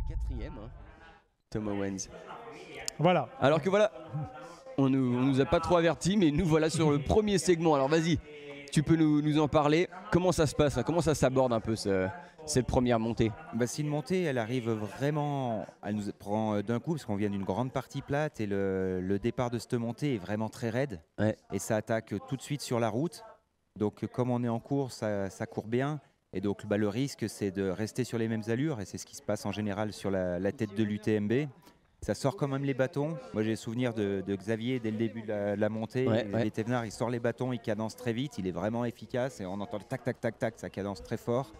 4e, hein, Tom Owens. Voilà. Alors que voilà, on nous a pas trop avertis, mais nous voilà sur le premier segment. Alors vas-y, tu peux nous en parler. Comment ça se passe, hein? Comment ça s'aborde un peu cette première montée? C'est une montée, elle arrive vraiment, elle nous prend d'un coup parce qu'on vient d'une grande partie plate et le départ de cette montée est vraiment très raide. Ouais. Et ça attaque tout de suite sur la route. Donc comme on est en course, ça court bien. Et donc le risque, c'est de rester sur les mêmes allures. Et c'est ce qui se passe en général sur la tête de l'UTMB. Ça sort quand même les bâtons. Moi, j'ai le souvenir de Xavier dès le début de la montée. Les Thévenards, il sort les bâtons, il cadence très vite. Il est vraiment efficace. Et on entend le tac, tac, tac, tac. Ça cadence très fort.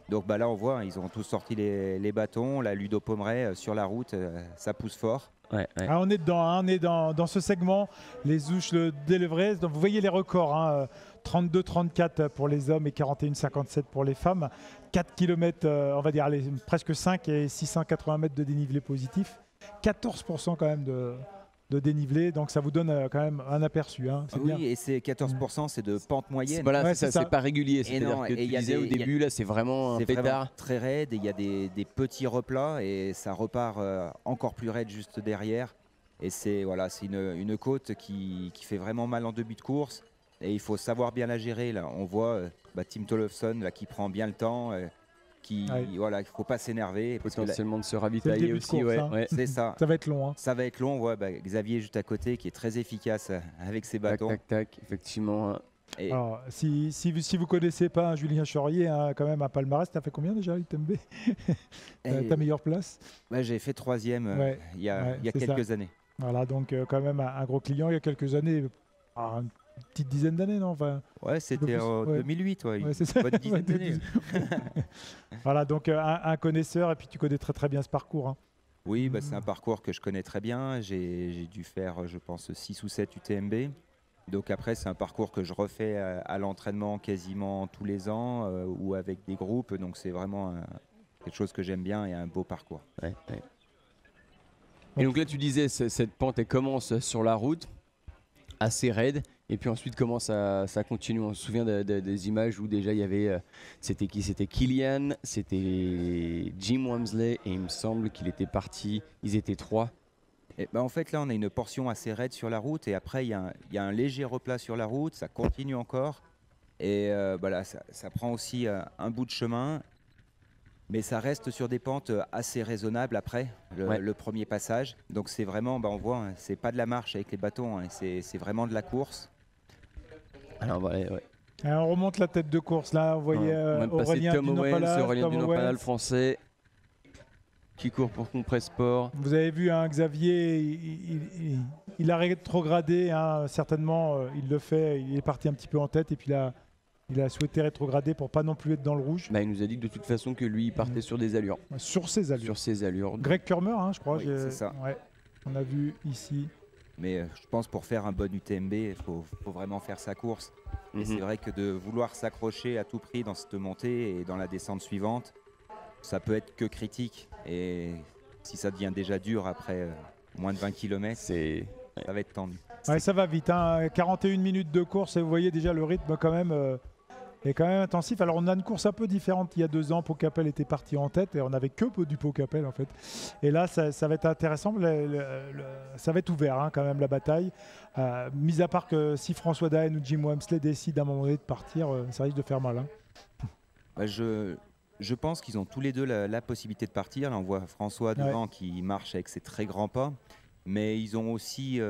Donc là, on voit, ils ont tous sorti les bâtons. La Ludo Pomeray sur la route, ça pousse fort. Ah, on est dedans, hein, on est dans ce segment, les ouches d'Elevres. Donc vous voyez les records, hein, 32-34 pour les hommes et 41-57 pour les femmes. 4 km, on va dire presque 5 et 680 mètres de dénivelé positif. 14% quand même de dénivelé, donc ça vous donne quand même un aperçu. Hein, oui, bien. Et c'est 14%, c'est de pente moyenne. Voilà, ouais, c'est pas régulier. C'est-à-dire que tu disais au début, là, c'est vraiment un pétard. Très raide, et il y a des petits replats, et ça repart encore plus raide juste derrière. Et c'est une côte qui fait vraiment mal en début de course, et il faut savoir bien la gérer. Là. On voit Tim Tollefson là, qui prend bien le temps. Il ne faut pas s'énerver. Potentiellement de se ravitailler aussi. Course, hein. C'est ça. Ça va être long. Hein. Ça va être long. On voit Xavier juste à côté qui est très efficace avec ses bâtons. Tac, tac, tac, effectivement. Et alors, si vous ne connaissez pas hein, Julien Chaurier, hein, quand même un palmarès, tu as fait combien déjà l'UTMB? Ta meilleure place? J'ai fait 3e il y a quelques années. Voilà, donc quand même un gros client il y a quelques années. Une petite dizaine d'années, non enfin, ouais, c'était en 2008, c'est ça. Bonne dizaine d'années. Voilà, donc un connaisseur, et puis tu connais très très bien ce parcours. Hein. Oui, c'est un parcours que je connais très bien. J'ai dû faire, je pense, 6 ou 7 UTMB. Donc après, c'est un parcours que je refais à l'entraînement quasiment tous les ans ou avec des groupes. Donc c'est vraiment quelque chose que j'aime bien et un beau parcours. Ouais. Et donc là, tu disais, cette pente, elle commence sur la route, assez raide, et puis ensuite comment ça continue. On se souvient des images où déjà il y avait, c'était qui? C'était Kilian, c'était Jim Walmsley, et il me semble qu'il était parti, ils étaient 3. Et en fait là on a une portion assez raide sur la route, et après il y a un léger replat sur la route, ça continue encore, et ça prend aussi un bout de chemin. Mais ça reste sur des pentes assez raisonnables après le premier passage. Donc c'est vraiment, on voit, hein, c'est pas de la marche avec les bâtons, hein, c'est vraiment de la course. Alors, on remonte la tête de course là, vous voyez Aurélien Tom Owens, du Nopalal français, qui court pour Compress Sport. Vous avez vu hein, Xavier, il a rétrogradé, hein, certainement, il le fait, il est parti un petit peu en tête, et puis là, il a souhaité rétrograder pour pas non plus être dans le rouge. Il nous a dit que de toute façon que lui il partait sur des allures. Sur ses allures. Greg Kurmer, hein, je crois. Oui, c'est ça. Ouais, on a vu ici. Mais je pense pour faire un bon UTMB, il faut vraiment faire sa course. Et c'est vrai que de vouloir s'accrocher à tout prix dans cette montée et dans la descente suivante, ça peut être que critique. Et si ça devient déjà dur après moins de 20 km, ça va être tendu. Ouais, ça va vite, hein. 41 minutes de course, et vous voyez déjà le rythme quand même est quand même intensif. Alors on a une course un peu différente. Il y a 2 ans, Pau Capel était parti en tête et on n'avait que du Pau Capel en fait. Et là, ça va être intéressant. Ça va être ouvert hein, quand même la bataille. Mis à part que si François Daen ou Jim Walmsley décident à un moment donné de partir, ça risque de faire mal. Hein. Je pense qu'ils ont tous les deux la possibilité de partir. Là, on voit François devant qui marche avec ses très grands pas. Mais ils ont aussi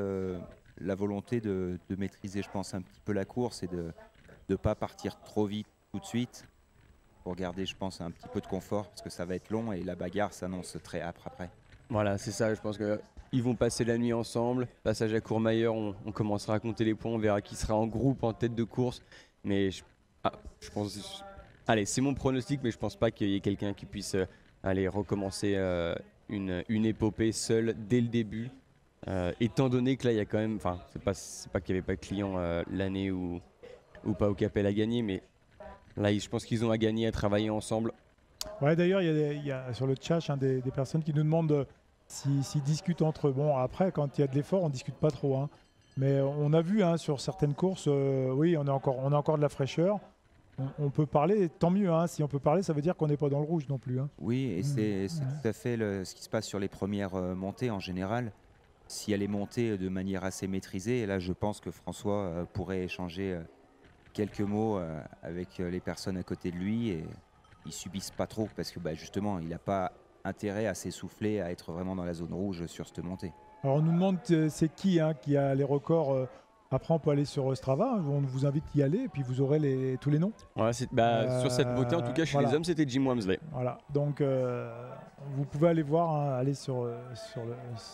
la volonté de maîtriser, je pense, un petit peu la course et de ne pas partir trop vite tout de suite pour garder, je pense, un petit peu de confort parce que ça va être long et la bagarre s'annonce très âpre après. Voilà, c'est ça. Je pense qu'ils vont passer la nuit ensemble. Passage à Courmayeur, on commencera à compter les points. On verra qui sera en groupe, en tête de course. Mais je pense... Allez, c'est mon pronostic, mais je pense pas qu'il y ait quelqu'un qui puisse recommencer une épopée seule dès le début. Étant donné que là, il y a quand même... Enfin, c'est pas qu'il n'y avait pas de client l'année où Pau Capel a gagné, mais là, je pense qu'ils ont à gagner, à travailler ensemble. Ouais, d'ailleurs, il y a sur le chat des personnes qui nous demandent s'ils discutent entre eux. Bon, après, quand il y a de l'effort, on ne discute pas trop. Hein. Mais on a vu hein, sur certaines courses, oui, on a encore de la fraîcheur. on peut parler, tant mieux. Hein, si on peut parler, ça veut dire qu'on n'est pas dans le rouge non plus. Hein. Oui, et c'est tout à fait ce qui se passe sur les premières montées en général. Si elle est montée de manière assez maîtrisée, et là je pense que François pourrait échanger quelques mots avec les personnes à côté de lui et ils subissent pas trop parce que justement il n'a pas intérêt à s'essouffler, à être vraiment dans la zone rouge sur cette montée. Alors on nous demande c'est qui a les records. Après on peut aller sur Strava, hein, on vous invite à y aller et puis vous aurez tous les noms. Ouais, sur cette montée, en tout cas chez les hommes, c'était Jim Walmsley. Voilà, donc vous pouvez aller voir, hein, aller sur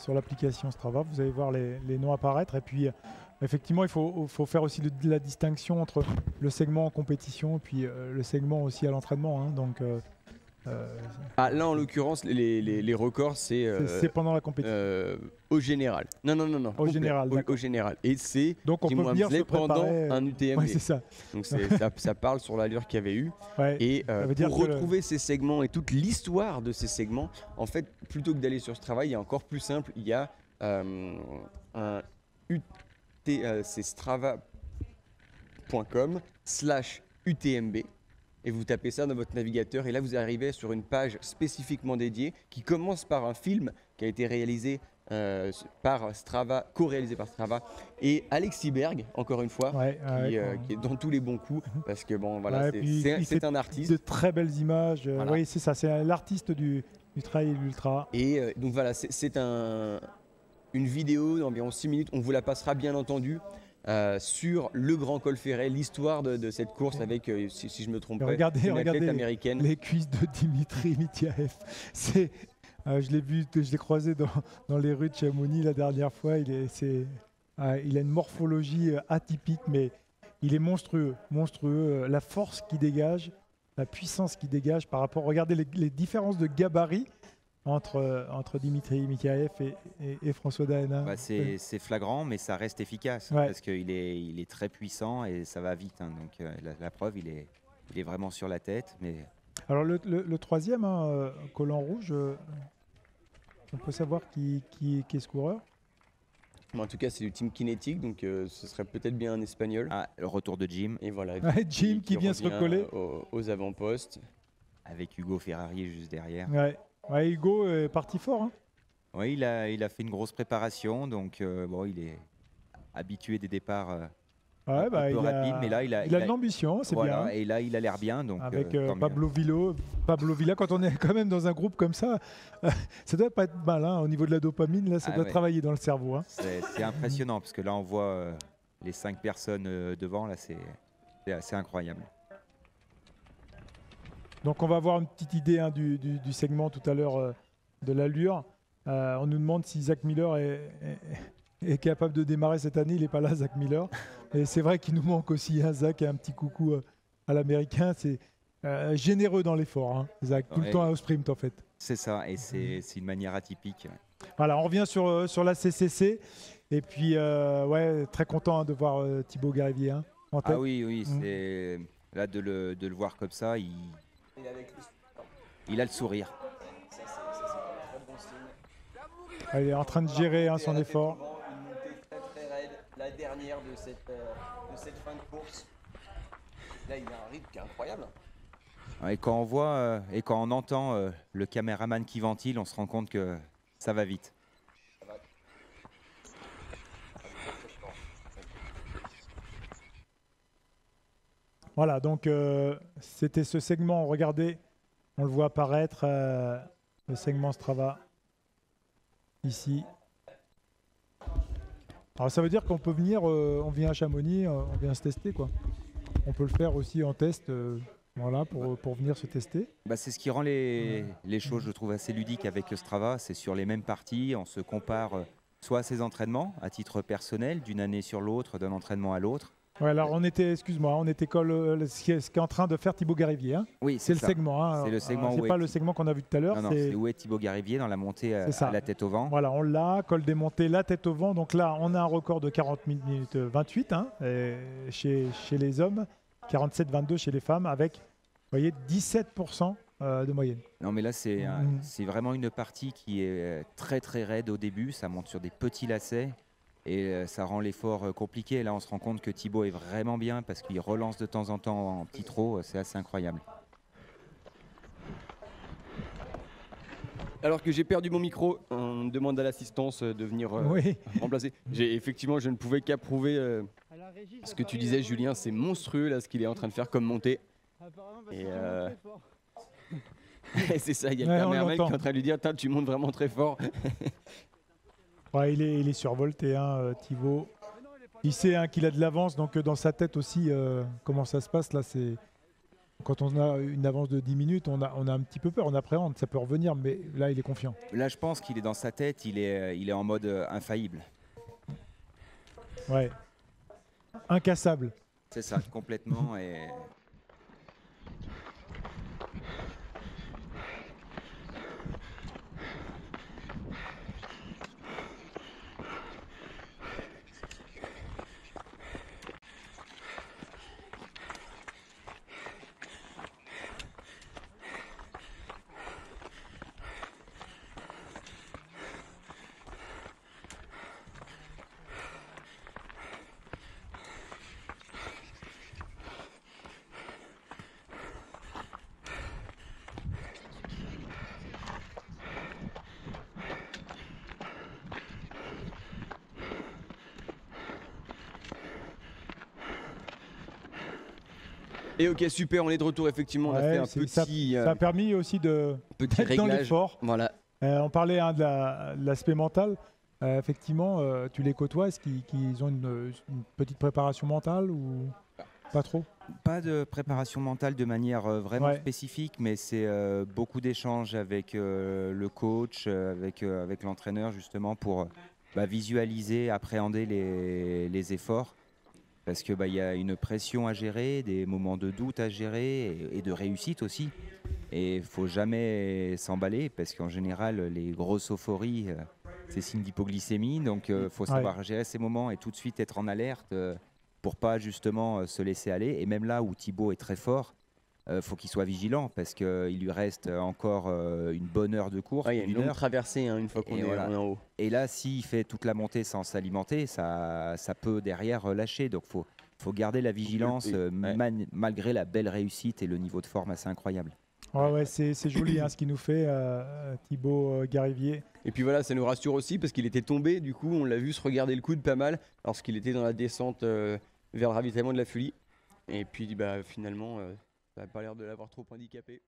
l'application Strava, vous allez voir les noms apparaître. Et puis effectivement, il faut faire aussi la distinction entre le segment en compétition et puis le segment aussi à l'entraînement. Hein, donc, là, en l'occurrence, les records, c'est pendant la compétition. Au général. Non. Au général, au général. Et c'est donc on Jim peut venir Walmsley se pendant préparer. un UTMB. Ouais, c'est ça. Donc ça parle sur l'allure qu'il y avait eu. Ouais, Et ça veut dire pour que retrouver ces segments et toute l'histoire de ces segments, en fait, plutôt que d'aller sur ce travail, il y a encore plus simple. Il y a un c'est strava.com/UTMB. Et vous tapez ça dans votre navigateur et là vous arrivez sur une page spécifiquement dédiée qui commence par un film qui a été réalisé par Strava, co-réalisé par Strava et Alexis Berg, encore une fois, qui est dans tous les bons coups parce que bon voilà, c'est un artiste. De très belles images, Voilà. oui c'est ça, c'est l'artiste du trail et de l'ultra. Et donc voilà, c'est une vidéo d'environ 6 minutes, on vous la passera bien entendu. Sur le Grand Col Ferret, l'histoire de cette course avec, si je me trompe pas, une athlète américaine. Les cuisses de Dimitri Mityaev. Je l'ai croisé dans les rues de Chamonix la dernière fois. Il a une morphologie atypique, mais il est monstrueux. La force qu'il dégage, la puissance qu'il dégage par rapport. Regardez les différences de gabarit entre Dimitri Mityaev et François Daena. C'est flagrant, mais ça reste efficace parce qu'il est très puissant et ça va vite. Hein, donc la preuve, il est vraiment sur la tête. Mais... Alors le troisième, collant rouge, on peut savoir qui est ce coureur. En tout cas, c'est du team Kinetic, donc ce serait peut-être bien un Espagnol. Ah, le retour de Jim. Et voilà. Jim qui vient se recoller aux avant-postes. Avec Hugo Ferrari juste derrière. Ouais, Hugo est parti fort. Hein. Oui, il a fait une grosse préparation, donc il est habitué des départs un peu rapides, mais là il a de l'ambition, c'est bien. Et là il a l'air bien, donc avec Pablo Villa, quand on est quand même dans un groupe comme ça, ça doit pas être mal au niveau de la dopamine, là, ça doit travailler dans le cerveau. Hein. C'est impressionnant parce que là on voit les 5 personnes devant, là c'est assez incroyable. Donc on va avoir une petite idée du segment tout à l'heure de l'allure. On nous demande si Zach Miller est capable de démarrer cette année. Il n'est pas là, Zach Miller. Et c'est vrai qu'il nous manque aussi. Zach, un petit coucou à l'américain. C'est généreux dans l'effort, hein, Zach. Tout le temps au sprint en fait. C'est ça, et c'est une manière atypique. Voilà, on revient sur la CCC. Et puis, très content de voir Thibaut Garivier en tête. Ah oui, c'est là de le voir comme ça, il a le sourire. Il est en train de gérer son effort. Une montée très raide, la dernière de cette fin de course. Là, il a un rythme qui est incroyable. Et quand on voit et quand on entend le caméraman qui ventile, on se rend compte que ça va vite. Voilà, donc c'était ce segment, regardez, on le voit apparaître, le segment Strava, ici. Alors ça veut dire qu'on peut venir, on vient à Chamonix, on vient se tester, quoi. On peut le faire aussi en test, voilà, pour venir se tester. C'est ce qui rend les choses, je trouve, assez ludiques avec Strava, c'est sur les mêmes parties, on se compare soit à ses entraînements, à titre personnel, d'une année sur l'autre, d'un entraînement à l'autre. Ouais, alors on était ce qu'est en train de faire Thibaut Garivier. Hein. Oui, c'est le segment. Hein. C'est le segment. C'est pas le segment qu'on a vu tout à l'heure. Non, c'est où est Thibaut Garivier dans la montée à la tête au vent. Voilà, on l'a, col des montées, la tête au vent. Donc là, on a un record de 40 minutes 28 chez les hommes, 47-22 chez les femmes, avec, vous voyez, 17% de moyenne. Non, mais là, c'est vraiment une partie qui est très très raide au début. Ça monte sur des petits lacets. et ça rend l'effort compliqué. Là, on se rend compte que Thibaut est vraiment bien parce qu'il relance de temps en temps en petit trot, c'est assez incroyable. Alors que j'ai perdu mon micro, on me demande à l'assistance de venir Oui. remplacer. Effectivement, je ne pouvais qu'approuver ce que tu disais, Julien. C'est monstrueux là ce qu'il est en train de faire comme montée. Et c'est ça, il y a le Ouais, on caméraman qui est l'entend. en train de lui dire « tu montes vraiment très fort ». Ouais, il est survolté, Thibaut. Il sait qu'il a de l'avance, donc dans sa tête aussi, comment ça se passe là, c'est quand on a une avance de 10 minutes, on a un petit peu peur, on appréhende, ça peut revenir, mais là il est confiant. Là, je pense qu'il est dans sa tête, il est en mode infaillible. Ouais. Incassable. C'est ça, complètement. Et Et ok, super, on est de retour effectivement. On a fait un ça petit a permis aussi petit d'être dans réglage. l'effort. Voilà. On parlait de l'aspect mental. Effectivement, tu les côtoies, est-ce qu'ils ont une petite préparation mentale ou pas trop? pas de préparation mentale de manière vraiment Ouais. spécifique, mais c'est beaucoup d'échanges avec le coach, avec l'entraîneur, justement, pour visualiser, appréhender les efforts. Parce qu'il y a une pression à gérer, des moments de doute à gérer et de réussite aussi. Et il ne faut jamais s'emballer parce qu'en général, les grosses euphories, c'est signe d'hypoglycémie. Donc il faut savoir gérer ces moments et tout de suite être en alerte pour pas justement se laisser aller. Et même là où Thibaut est très fort, faut qu'il soit vigilant parce qu'il lui reste encore une bonne heure de course. Ouais, il y a une longue heure. traversée une fois qu'on Et est, voilà. on est en haut. Et là, s'il fait toute la montée sans s'alimenter, ça peut derrière lâcher. Donc faut garder la vigilance malgré la belle réussite et le niveau de forme assez incroyable. Ouais, c'est joli ce qu'il nous fait, Thibaut Garivier. Et puis voilà, ça nous rassure aussi parce qu'il était tombé, du coup on l'a vu se regarder le coude pas mal lorsqu'il était dans la descente vers le ravitaillement de la Fulie. Et puis finalement, ça n'a pas l'air de l'avoir trop handicapé.